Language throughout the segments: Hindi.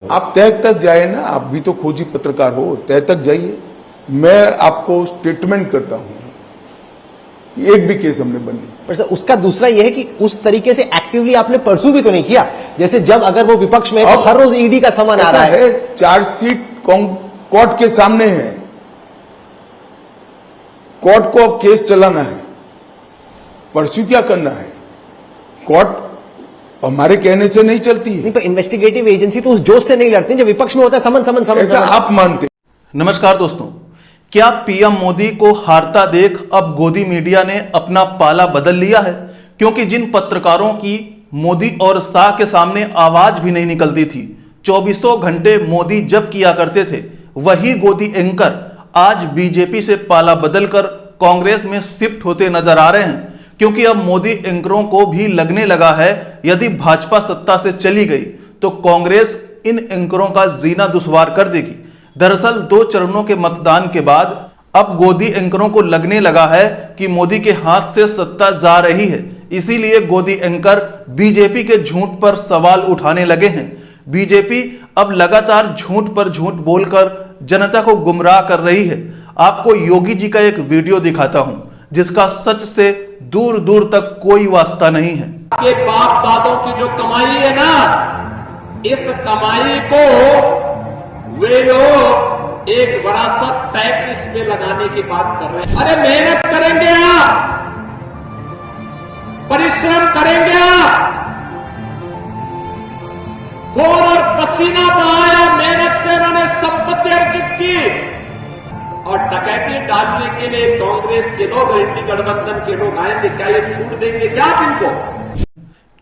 आप तय तक जाए ना, आप भी तो खोजी पत्रकार हो, तय तक जाइए। मैं आपको स्टेटमेंट करता हूं कि एक भी केस हमने बंद नहीं। पर सर उसका दूसरा यह है कि उस तरीके से एक्टिवली आपने परसू भी तो नहीं किया, जैसे जब अगर वो विपक्ष में है तो हर रोज ईडी का समन आ रहा है। चार्जशीट कोर्ट के सामने है, कोर्ट को अब केस चलाना है, परसू क्या करना है। कोर्ट हमारे कहने से नहीं चलती है। नहीं तो इन्वेस्टिगेटिव एजेंसी तो उस जोश से नहीं लड़ती जब विपक्ष में होता है समन समन समन, ऐसा आप मानते। नमस्कार दोस्तों, क्या पीएम मोदी को हारता देख अब गोदी मीडिया ने अपना पाला बदल लिया है? क्योंकि जिन पत्रकारों की मोदी और शाह के सामने आवाज भी नहीं निकलती थी, 24 घंटे मोदी जब किया करते थे, वही गोदी एंकर आज बीजेपी से पाला बदलकर कांग्रेस में शिफ्ट होते नजर आ रहे हैं। क्योंकि अब मोदी एंकरों को भी लगने लगा है यदि भाजपा सत्ता से चली गई तो कांग्रेस इन एंकरों का जीना दुश्वार कर देगी। दरअसल 2 चरणों के मतदान के बाद अब गोदी एंकरों को लगने लगा है कि मोदी के हाथ से सत्ता जा रही है, इसीलिए गोदी एंकर बीजेपी के झूठ पर सवाल उठाने लगे हैं। बीजेपी अब लगातार झूठ पर झूठ बोलकर जनता को गुमराह कर रही है। आपको योगी जी का एक वीडियो दिखाता हूं जिसका सच से दूर दूर तक कोई वास्ता नहीं है। आपके बाप दादों की जो कमाई है ना, इस कमाई को वे लोग एक बड़ा सा टैक्स इस पे लगाने की बात कर रहे हैं। अरे मेहनत करेंगे आप, परिश्रम करेंगे आप, खून और पसीना बहाया, मेहनत से उन्होंने संपत्ति अर्जित की और डकैती डालने के लिए कांग्रेस के लोग, इंडी गठबंधन के लोग आएंगे। क्या ये छूट देंगे क्या इनको?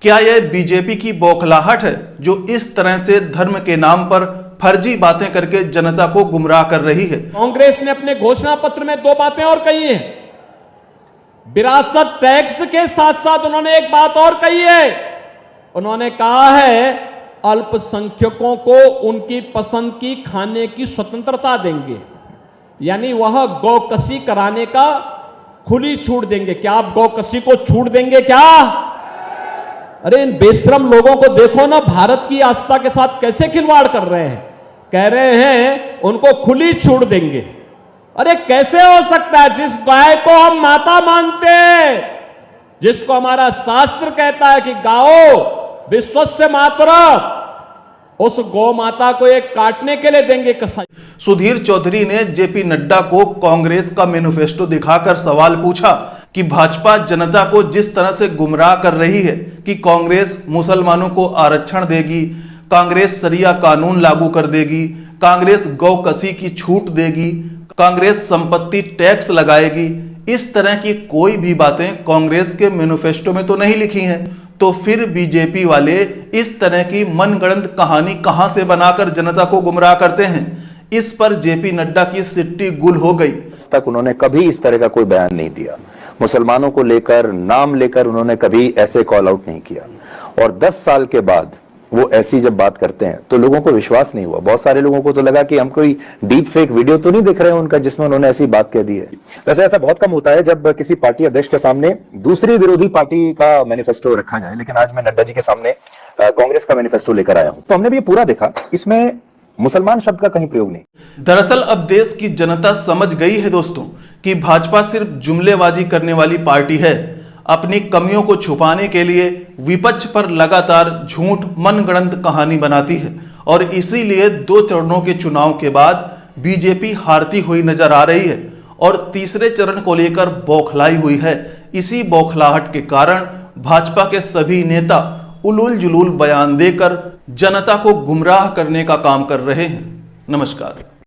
क्या यह बीजेपी की बौखलाहट है जो इस तरह से धर्म के नाम पर फर्जी बातें करके जनता को गुमराह कर रही है? कांग्रेस ने अपने घोषणा पत्र में 2 बातें और कही हैं। विरासत टैक्स के साथ साथ उन्होंने एक बात और कही है। उन्होंने कहा है अल्पसंख्यकों को उनकी पसंद की खाने की स्वतंत्रता देंगे, यानी वह गौकसी कराने का खुली छूट देंगे। क्या आप गौकसी को छूट देंगे क्या? अरे इन बेशरम लोगों को देखो ना, भारत की आस्था के साथ कैसे खिलवाड़ कर रहे हैं। कह रहे हैं उनको खुली छूट देंगे। अरे कैसे हो सकता है? जिस गाय को हम माता मानते हैं, जिसको हमारा शास्त्र कहता है कि गाओ विश्वस्य मातरम्, उस गौ माता को एक काटने के लिए देंगे कसाई। सुधीर चौधरी ने जेपी नड्डा को कांग्रेस का मैनिफेस्टो दिखाकर सवाल पूछा कि भाजपा जनता को जिस तरह से गुमराह कर रही है कि कांग्रेस मुसलमानों को आरक्षण देगी, कांग्रेस शरिया कानून लागू कर देगी, कांग्रेस गौकसी की छूट देगी, कांग्रेस संपत्ति टैक्स लगाएगी, इस तरह की कोई भी बातें कांग्रेस के मैनिफेस्टो में तो नहीं लिखी हैं। तो फिर बीजेपी वाले इस तरह की मनगढ़ंत कहानी कहां से बनाकर जनता को गुमराह करते हैं? इस पर जेपी नड्डा की सिट्टी गुल हो गई। तक उन्होंने कभी इस तरह का कोई बयान नहीं दिया, मुसलमानों को लेकर नाम लेकर उन्होंने कभी ऐसे कॉल आउट नहीं किया। और 10 साल के बाद वो ऐसी जब बात करते हैं तो लोगों को विश्वास नहीं हुआ। बहुत सारे लोगों को तो लगा कि हम कोई डीप फेक वीडियो तो नहीं दिख रहे हैं उनका जिसमें उन्होंने ऐसी बात कह दी है। वैसे ऐसा बहुत कम होता है जब किसी पार्टी अध्यक्ष के सामने दूसरी विरोधी पार्टी का मैनिफेस्टो रखा जाए, लेकिन आज मैं नड्डा जी के सामने कांग्रेस का मैनिफेस्टो लेकर आया हूं। तो हमने भी ये पूरा देखा, इसमें मुसलमान शब्द का कहीं प्रयोग नहीं। दरअसल अब देश की जनता समझ गई है दोस्तों कि भाजपा सिर्फ जुमलेबाजी करने वाली पार्टी है। अपनी कमियों को छुपाने के लिए विपक्ष पर लगातार झूठ मनगढ़ंत कहानी बनाती है और इसीलिए 2 चरणों के चुनाव के बाद बीजेपी हारती हुई नजर आ रही है और तीसरे चरण को लेकर बौखलाई हुई है। इसी बौखलाहट के कारण भाजपा के सभी नेता उलूल जुलूल बयान देकर जनता को गुमराह करने का काम कर रहे हैं। नमस्कार।